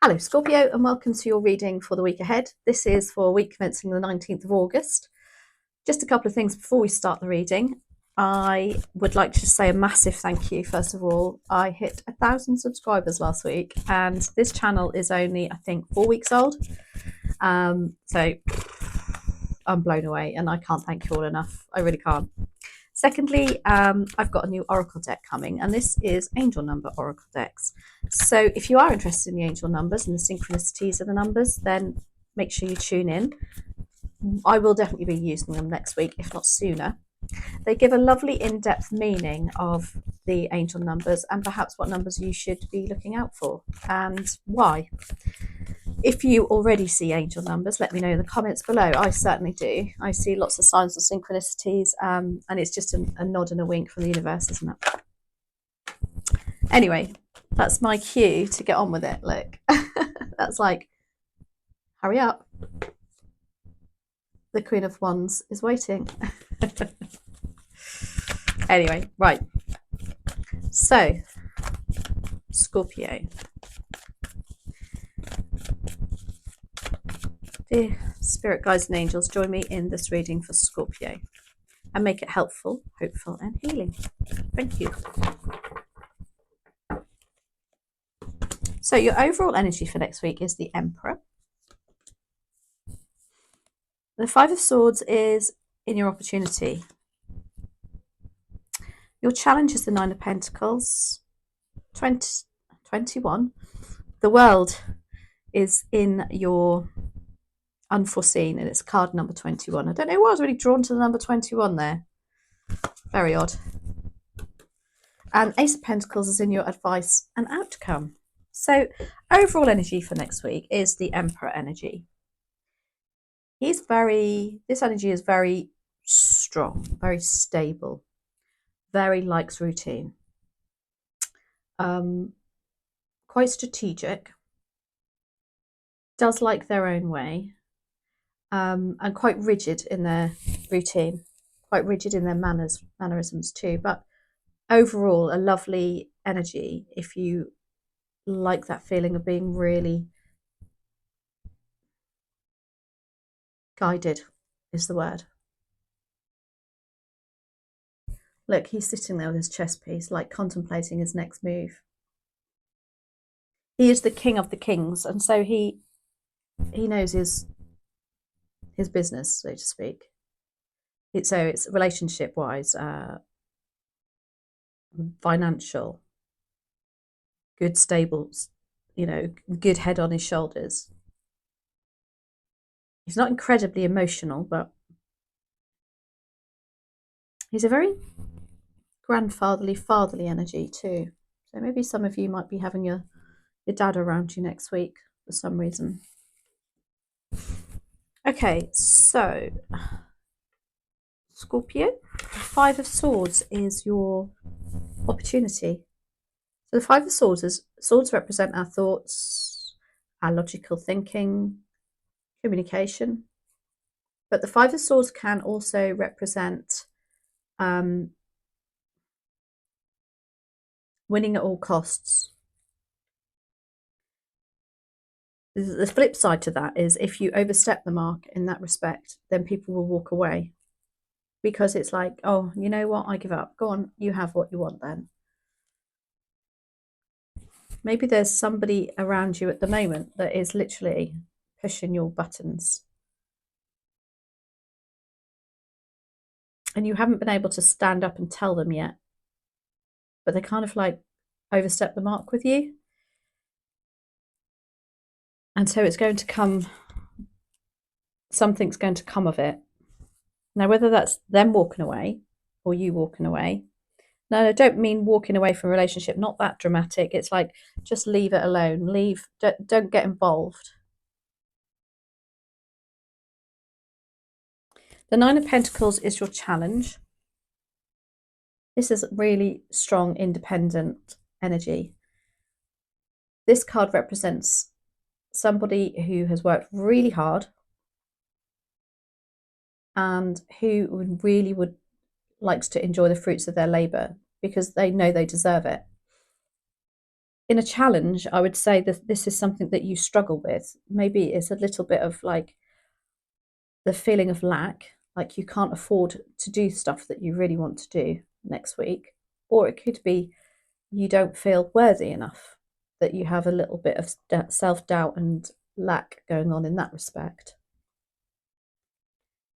Hello Scorpio, and welcome to your reading for the week ahead. This is for a week commencing the 19th of August. Just a couple of things before we start the reading. I would like to say a massive thank you. First of all, I hit 1,000 subscribers last week, and this channel is only, I think, 4 weeks old. So I'm blown away, and I can't thank you all enough. I really can't. Secondly, I've got a new Oracle deck coming, and this is Angel Number Oracle decks. So if you are interested in the angel numbers and the synchronicities of the numbers, then make sure you tune in. I will definitely be using them next week, if not sooner. They give a lovely in-depth meaning of the angel numbers and perhaps what numbers you should be looking out for and why. If you already see angel numbers, let me know in the comments below. I certainly do. I see lots of signs of synchronicities, and it's just a nod and a wink from the universe, isn't it? Anyway, that's my cue to get on with it. Look, that's like, hurry up. The Queen of Wands is waiting. Anyway, right. So, Scorpio. Dear spirit guides and angels, join me in this reading for Scorpio and make it helpful, hopeful, and healing. Thank you. So your overall energy for next week is the Emperor. The Five of Swords is in your opportunity. Your challenge is the Nine of Pentacles. 21. The World is in your unforeseen, and it's card number 21. I don't know why I was really drawn to the number 21 there. Very odd. And Ace of Pentacles is in your advice and outcome. So overall energy for next week is the Emperor energy. This energy is very strong, very stable, very likes routine, quite strategic, does like their own way, and quite rigid in their routine, quite rigid in their mannerisms too. But overall, a lovely energy if you like that feeling of being really guided, is the word. Look, he's sitting there with his chess piece, like contemplating his next move. He is the king of the kings, and so he knows his business, so to speak. So it's relationship wise, financial, good, stable, good head on his shoulders. He's not incredibly emotional, but he's a very grandfatherly, fatherly energy too. So maybe some of you might be having your dad around you next week for some reason. Okay, so Scorpio, Five of Swords is your opportunity. So the Five of Swords represent our thoughts, our logical thinking, communication. But the Five of Swords can also represent winning at all costs. The flip side to that is if you overstep the mark in that respect, then people will walk away. Because it's like, oh, you know what? I give up. Go on, you have what you want then. Maybe there's somebody around you at the moment that is literally pushing your buttons. And you haven't been able to stand up and tell them yet. But they kind of like overstep the mark with you. And so it's going to come, something's going to come of it. Now, whether that's them walking away or you walking away. No, I don't mean walking away from a relationship, not that dramatic. It's like, just leave it alone. Leave, don't get involved. The Nine of Pentacles is your challenge. This is really strong, independent energy. This card represents somebody who has worked really hard and who really likes to enjoy the fruits of their labor because they know they deserve it. In a challenge, I would say that this is something that you struggle with. Maybe it's a little bit of like the feeling of lack, like you can't afford to do stuff that you really want to do next week. Or it could be you don't feel worthy enough, that you have a little bit of self doubt and lack going on in that respect.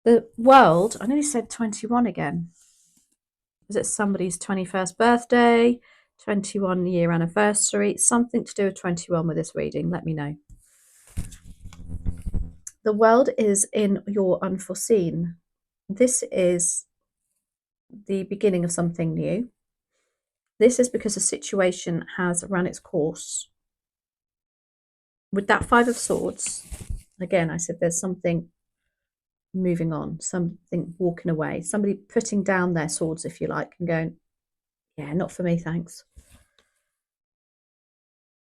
The world, I nearly said 21 again. Is it somebody's 21st birthday, 21-year anniversary? Something to do with 21 with this reading, let me know. The world is in your unforeseen. This is the beginning of something new. This is because a situation has run its course. With that Five of Swords, again, I said there's something moving on, something walking away, somebody putting down their swords, if you like, and going, yeah, not for me, thanks.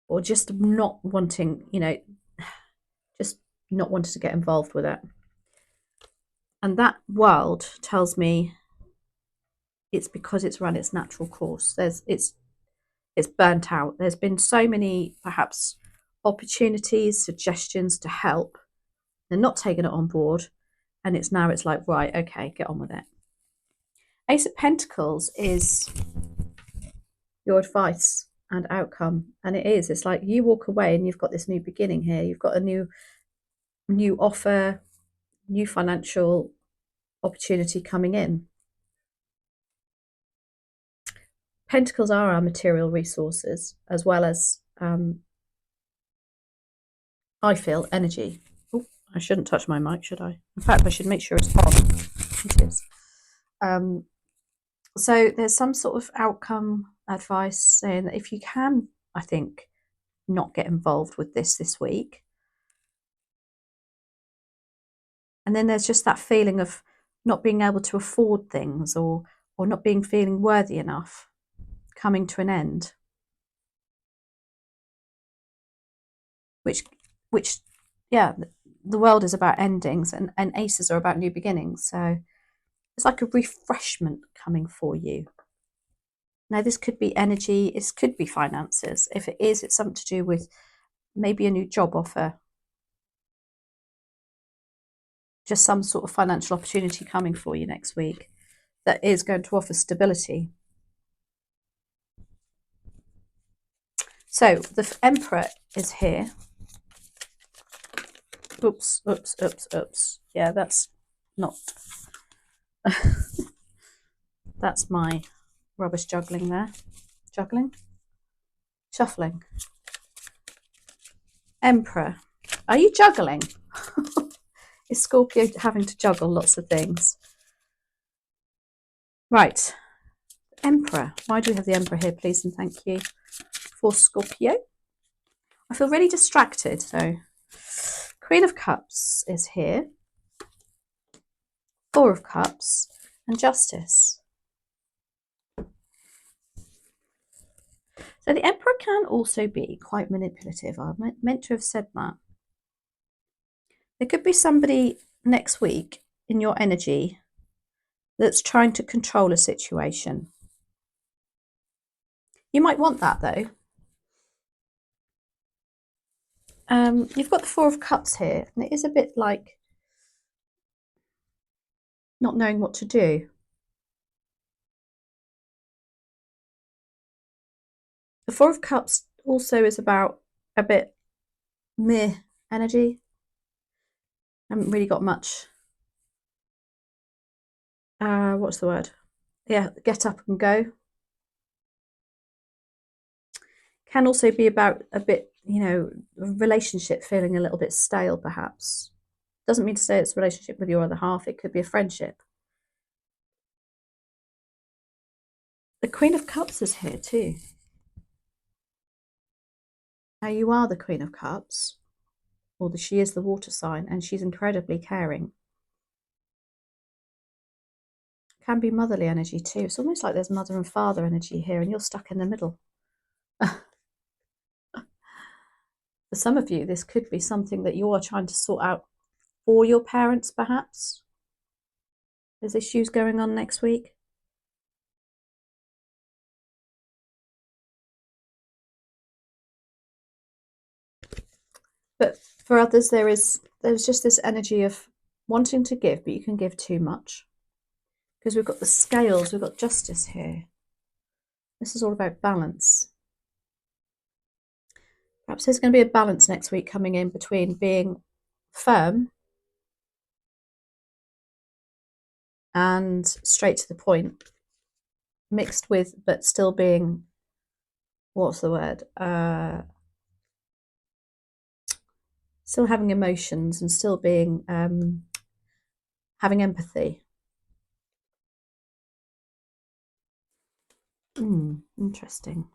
Or just not wanting, just not wanting to get involved with it. And that world tells me it's because it's run its natural course. It's burnt out. There's been so many perhaps opportunities, suggestions to help. They're not taking it on board, and it's like, right, okay, get on with it. Ace of Pentacles is your advice and outcome, and it's like you walk away and you've got this new beginning here. You've got a new offer, new financial opportunity coming in. Pentacles are our material resources, as well as I feel energy. Oh, I shouldn't touch my mic, should I? In fact, I should make sure it's on. It is. So there's some sort of outcome advice saying that if you can, I think, not get involved with this week. And then there's just that feeling of not being able to afford things, or not feeling worthy enough, coming to an end. Which yeah, the world is about endings, and aces are about new beginnings. So it's like a refreshment coming for you. Now, this could be energy, it could be finances. If it is, it's something to do with maybe a new job offer, just some sort of financial opportunity coming for you next week that is going to offer stability. So the Emperor is here. Oops. Yeah, that's not... that's my rubbish juggling there. Juggling? Shuffling. Emperor. Are you juggling? Is Scorpio having to juggle lots of things? Right. Emperor. Why do we have the Emperor here, please and thank you? For Scorpio. I feel really distracted, so Queen of Cups is here. Four of Cups and Justice. So the Emperor can also be quite manipulative. I meant to have said that. There could be somebody next week in your energy that's trying to control a situation. You might want that, though. You've got the Four of Cups here, and it is a bit like not knowing what to do. The Four of Cups also is about a bit meh energy. I haven't really got much. What's the word? Yeah, get up and go. Can also be about a bit, relationship feeling a little bit stale, perhaps. Doesn't mean to say it's a relationship with your other half. It could be a friendship. The Queen of Cups is here too. Now, you are the Queen of Cups, or she is the water sign, and she's incredibly caring. Can be motherly energy too. It's almost like there's mother and father energy here, and you're stuck in the middle. For some of you, this could be something that you are trying to sort out for your parents, perhaps. There's issues going on next week. But for others, there's just this energy of wanting to give, but you can give too much. Because we've got the scales, we've got justice here. This is all about balance. Perhaps there's going to be a balance next week coming in between being firm and straight to the point, mixed with, but still being, what's the word? Still having emotions and still being, having empathy. Interesting.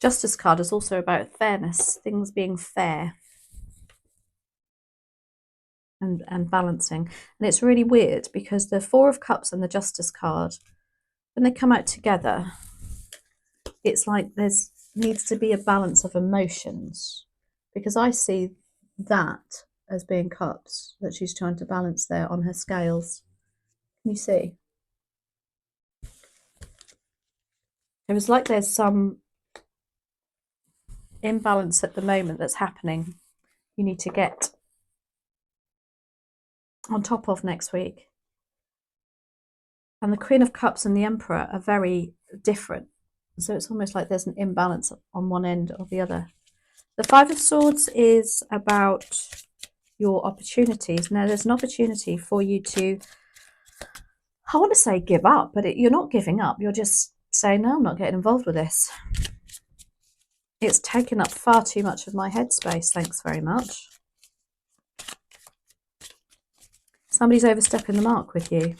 Justice card is also about fairness, things being fair and balancing. And it's really weird because the Four of Cups and the Justice card, when they come out together, it's like there's needs to be a balance of emotions, because I see that as being cups that she's trying to balance there on her scales. Can you see? It was like there's some imbalance at the moment that's happening. You need to get on top of next week. And the Queen of Cups and the Emperor are very different. So it's almost like there's an imbalance on one end or the other. The Five of Swords is about your opportunities. Now, there's an opportunity for you to, I want to say give up, but you're not giving up. You're just saying, no, I'm not getting involved with this. It's taken up far too much of my headspace. Thanks very much. Somebody's overstepping the mark with you.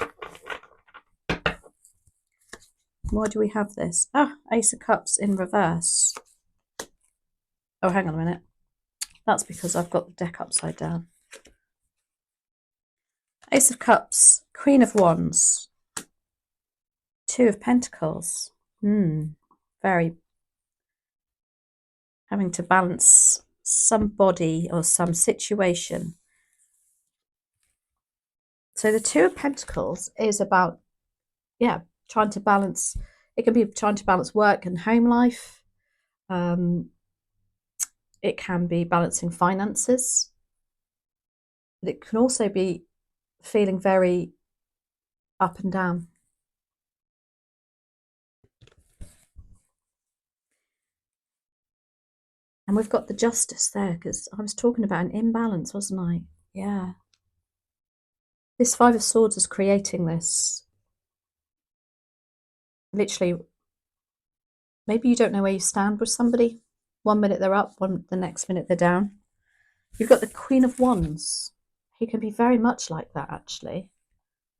Why do we have this? Ah, Ace of Cups in reverse. Oh, hang on a minute. That's because I've got the deck upside down. Ace of Cups, Queen of Wands, Two of Pentacles. Very having to balance somebody or some situation. So the Two of Pentacles is about, trying to balance. It can be trying to balance work and home life. It can be balancing finances. But it can also be feeling very up and down. And we've got the Justice there, because I was talking about an imbalance, wasn't I? Yeah. This Five of Swords is creating this. Literally, maybe you don't know where you stand with somebody. 1 minute they're up, the next minute they're down. You've got the Queen of Wands. He can be very much like that, actually.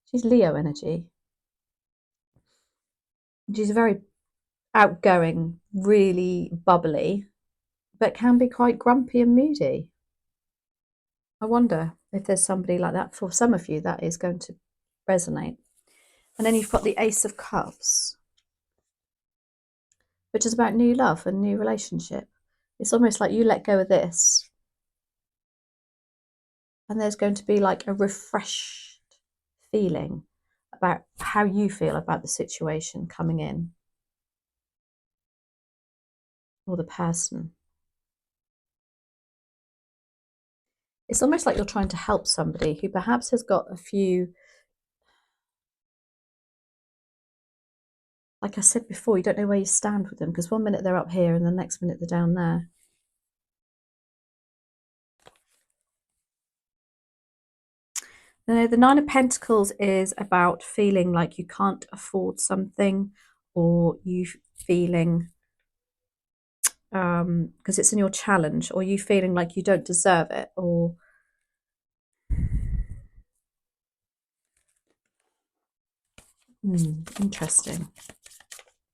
She's Leo energy. She's very outgoing, really bubbly, but can be quite grumpy and moody. I wonder if there's somebody like that for some of you that is going to resonate. And then you've got the Ace of Cups, which is about new love and new relationship. It's almost like you let go of this, and there's going to be like a refreshed feeling about how you feel about the situation coming in, or the person. It's almost like you're trying to help somebody who perhaps has got a few, like I said before, you don't know where you stand with them, because 1 minute they're up here and the next minute they're down there. The Nine of Pentacles is about feeling like you can't afford something, or you feeling, because it's in your challenge, or you feeling like you don't deserve it, or interesting.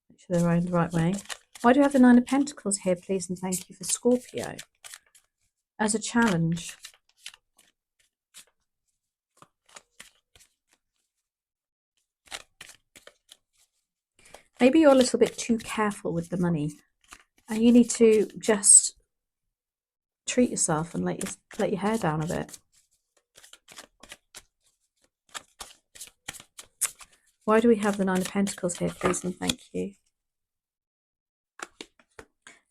Make sure they're going the right way. Why do you have the Nine of Pentacles here, please, and thank you for Scorpio? As a challenge. Maybe you're a little bit too careful with the money, and you need to just treat yourself and let your hair down a bit. Why do we have the Nine of Pentacles here, please, and thank you?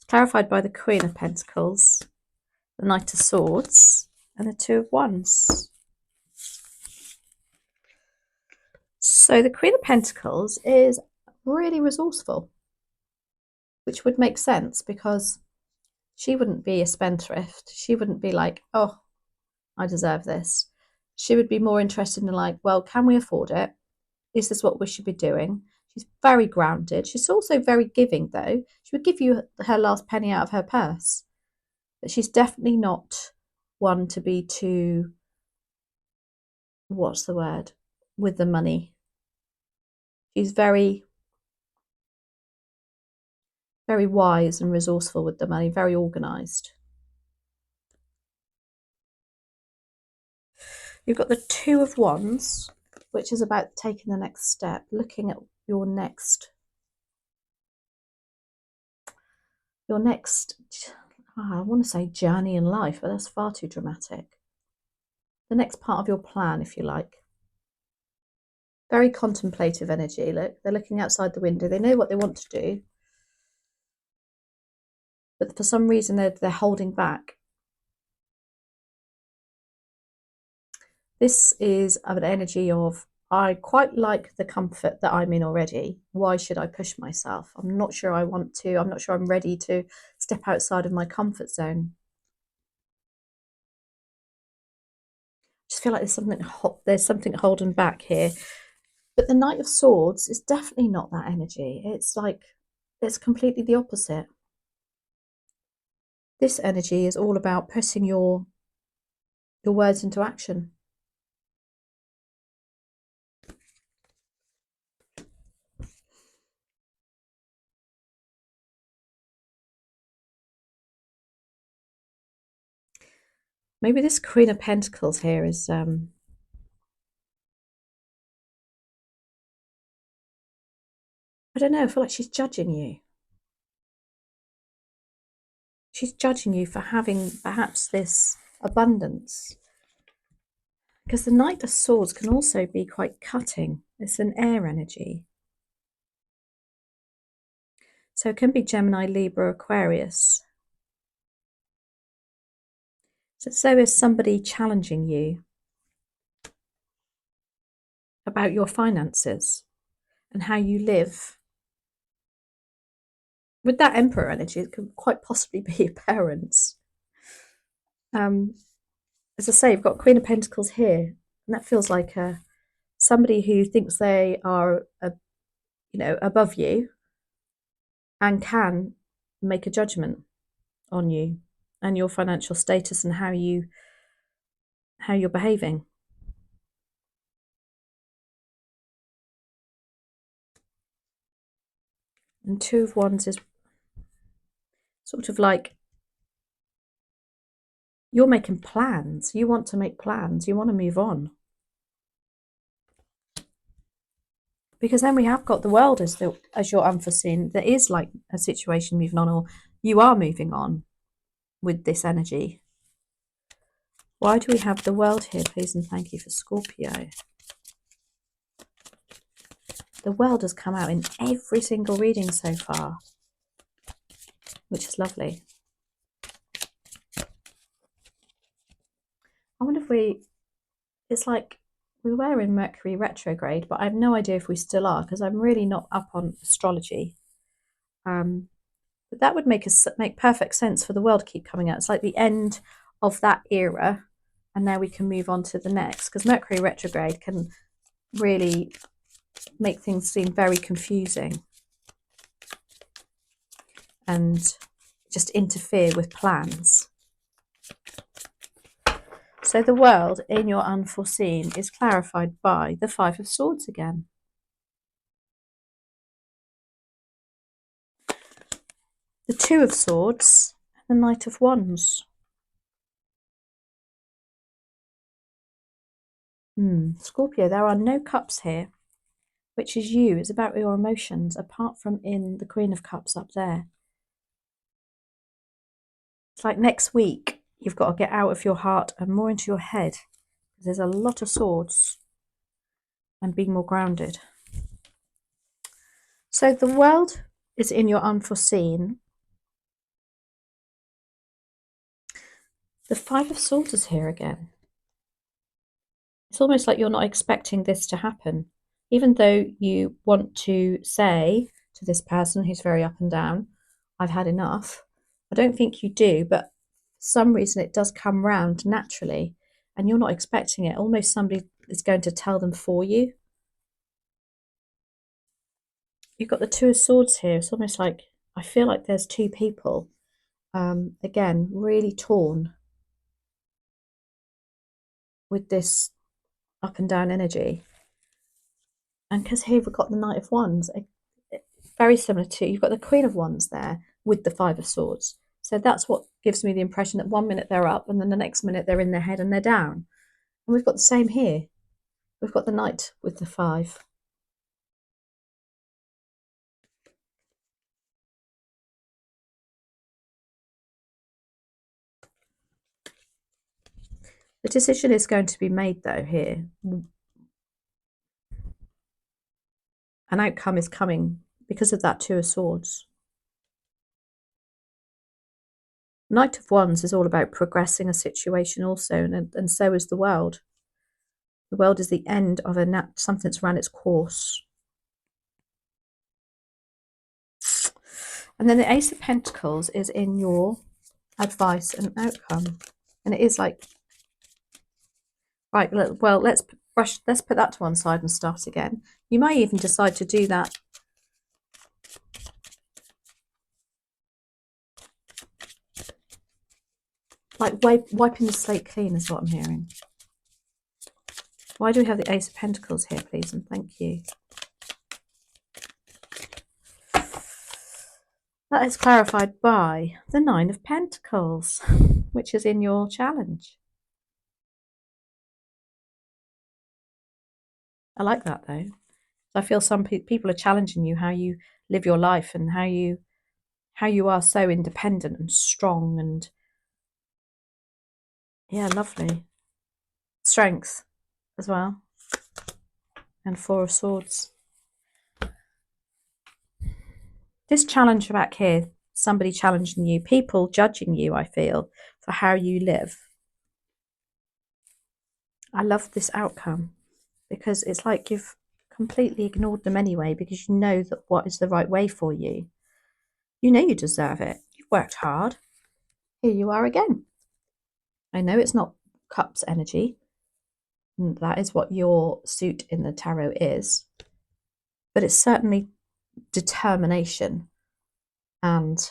clarified by the Queen of Pentacles, the Knight of Swords, and the Two of Wands. So the Queen of Pentacles is really resourceful, which would make sense because she wouldn't be a spendthrift. She wouldn't be like, oh, I deserve this. She would be more interested in like, well, can we afford it? Is this what we should be doing? She's very grounded. She's also very giving, though. She would give you her last penny out of her purse. But she's definitely not one to be too, what's the word, with the money. She's very, very wise and resourceful with the money, very organised. You've got the Two of Wands, which is about taking the next step, looking at your next, I want to say journey in life, but that's far too dramatic. The next part of your plan, if you like. Very contemplative energy. Look, they're looking outside the window. They know what they want to do, but for some reason they're holding back. This is an energy of, I quite like the comfort that I'm in already. Why should I push myself? I'm not sure I want to. I'm not sure I'm ready to step outside of my comfort zone. I just feel like there's something holding back here. But the Knight of Swords is definitely not that energy. It's like, it's completely the opposite. This energy is all about putting your words into action. Maybe this Queen of Pentacles here is I don't know, I feel like she's judging you. She's judging you for having perhaps this abundance. Because the Knight of Swords can also be quite cutting. It's an air energy. So it can be Gemini, Libra, Aquarius. So is somebody challenging you about your finances and how you live. With that Emperor energy, it could quite possibly be your parents. As I say, you've got Queen of Pentacles here, and that feels like somebody who thinks they are, above you and can make a judgment on you and your financial status and how you're behaving. And Two of Wands is sort of like you're making plans. You want to make plans. You want to move on. Because then we have got the World as your unforeseen. There is like a situation moving on, or you are moving on with this energy. Why do we have the World here, please and thank you, for Scorpio? The World has come out in every single reading so far, which is lovely. I wonder if it's like we were in Mercury retrograde, but I have no idea if we still are, because I'm really not up on astrology. But that would make perfect sense for the World to keep coming out. It's like the end of that era, and now we can move on to the next, because Mercury retrograde can really make things seem very confusing and just interfere with plans. So the World in your unforeseen is clarified by the Five of Swords again. The Two of Swords and the Knight of Wands. Scorpio, there are no cups here, which is you. It's about your emotions, apart from in the Queen of Cups up there. It's like next week, you've got to get out of your heart and more into your head. There's a lot of swords and being more grounded. So the World is in your unforeseen. The Five of Swords is here again. It's almost like you're not expecting this to happen. Even though you want to say to this person who's very up and down, I've had enough, I don't think you do, but for some reason it does come round naturally and you're not expecting it. Almost somebody is going to tell them for you. You've got the Two of Swords here. It's almost like I feel like there's two people, again, really torn with this up and down energy. And because here we've got the Knight of Wands, very similar to, you've got the Queen of Wands there with the Five of Swords. So that's what gives me the impression that 1 minute they're up and then the next minute they're in their head and they're down. And we've got the same here. We've got the Knight with the Five. The decision is going to be made though here. An outcome is coming because of that Two of Swords. Knight of Wands is all about progressing a situation also, and so is the world. The world is the end of something that's run its course. And then the Ace of Pentacles is in your advice and outcome. And it is like, right, well, let's put that to one side and start again. You might even decide to do that. Like wiping the slate clean is what I'm hearing. Why do we have the Ace of Pentacles here, please? And thank you. That is clarified by the Nine of Pentacles, which is in your challenge. I like that though. I feel some people are challenging you how you live your life and how you are so independent and strong and yeah, lovely. Strength as well. And Four of Swords. This challenge back here, somebody challenging you, people judging you, I feel, for how you live. I love this outcome because it's like you've completely ignored them anyway because you know that what is the right way for you. You know you deserve it. You've worked hard. Here you are again. I know it's not Cups energy. That is what your suit in the tarot is. But it's certainly determination and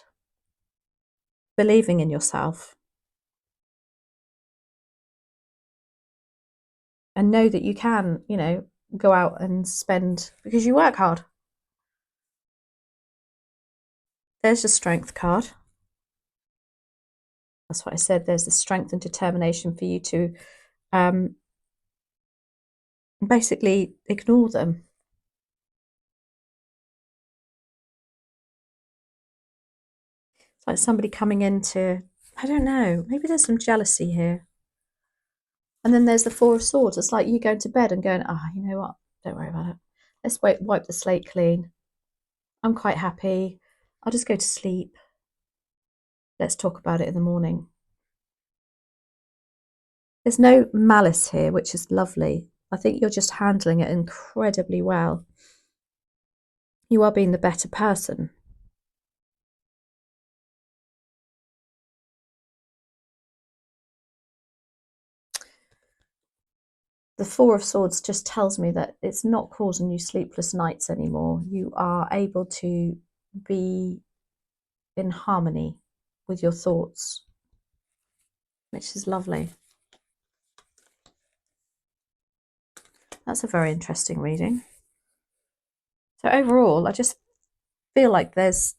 believing in yourself. And know that you can, go out and spend because you work hard. There's your Strength card. That's what I said. There's the strength and determination for you to basically ignore them. It's like somebody coming into, I don't know, maybe there's some jealousy here. And then there's the Four of Swords. It's like you going to bed and going, you know what? Don't worry about it. Let's wipe the slate clean. I'm quite happy. I'll just go to sleep. Let's talk about it in the morning. There's no malice here, which is lovely. I think you're just handling it incredibly well. You are being the better person. The Four of Swords just tells me that it's not causing you sleepless nights anymore. You are able to be in harmony with your thoughts, which is lovely. That's a very interesting reading. So overall, I just feel like there's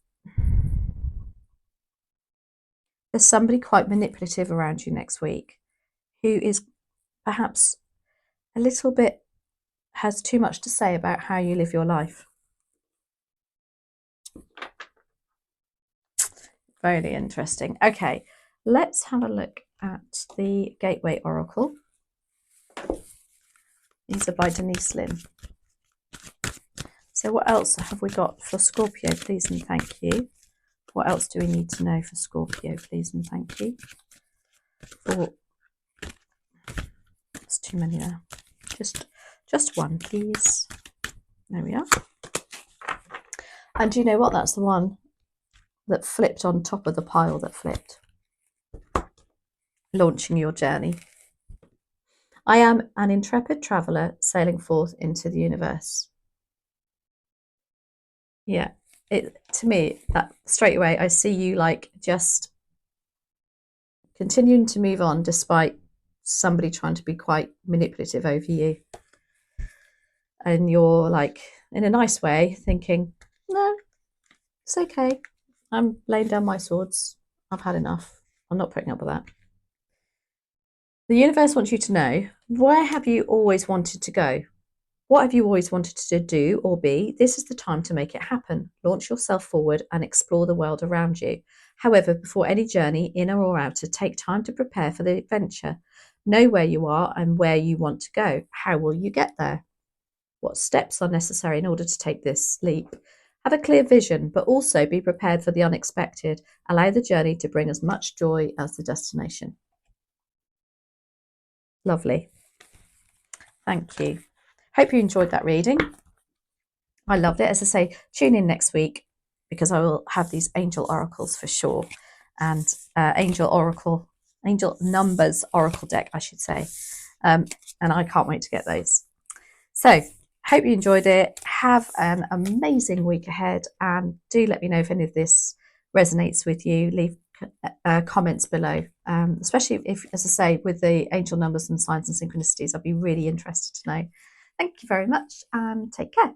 somebody quite manipulative around you next week who is perhaps a little bit, has too much to say about how you live your life. Very interesting. Okay, let's have a look at the Gateway Oracle. These are by Denise Lynn. So what else have we got for Scorpio, please and thank you? What else do we need to know for Scorpio, please and thank you? for, it's too many there, just one please. There we are. And do you know what, that's the one that flipped on top of the pile that flipped. Launching your journey. I am an intrepid traveller sailing forth into the universe. Yeah, to me, that straight away, I see you like just continuing to move on despite somebody trying to be quite manipulative over you. And you're like, in a nice way, thinking, no, it's okay. I'm laying down my swords. I've had enough. I'm not putting up with that. The universe wants you to know, where have you always wanted to go? What have you always wanted to do or be? This is the time to make it happen. Launch yourself forward and explore the world around you. However, before any journey, inner or outer, take time to prepare for the adventure. Know where you are and where you want to go. How will you get there? What steps are necessary in order to take this leap? Have a clear vision, but also be prepared for the unexpected. Allow the journey to bring as much joy as the destination. Lovely. Thank you. Hope you enjoyed that reading. I loved it. As I say, tune in next week because I will have these angel oracles for sure, and angel numbers oracle deck, I should say. And I can't wait to get those. So, hope you enjoyed it. Have an amazing week ahead, and do let me know if any of this resonates with you. Leave comments below, especially if, as I say, with the angel numbers and signs and synchronicities, I'd be really interested to know. Thank you very much and take care.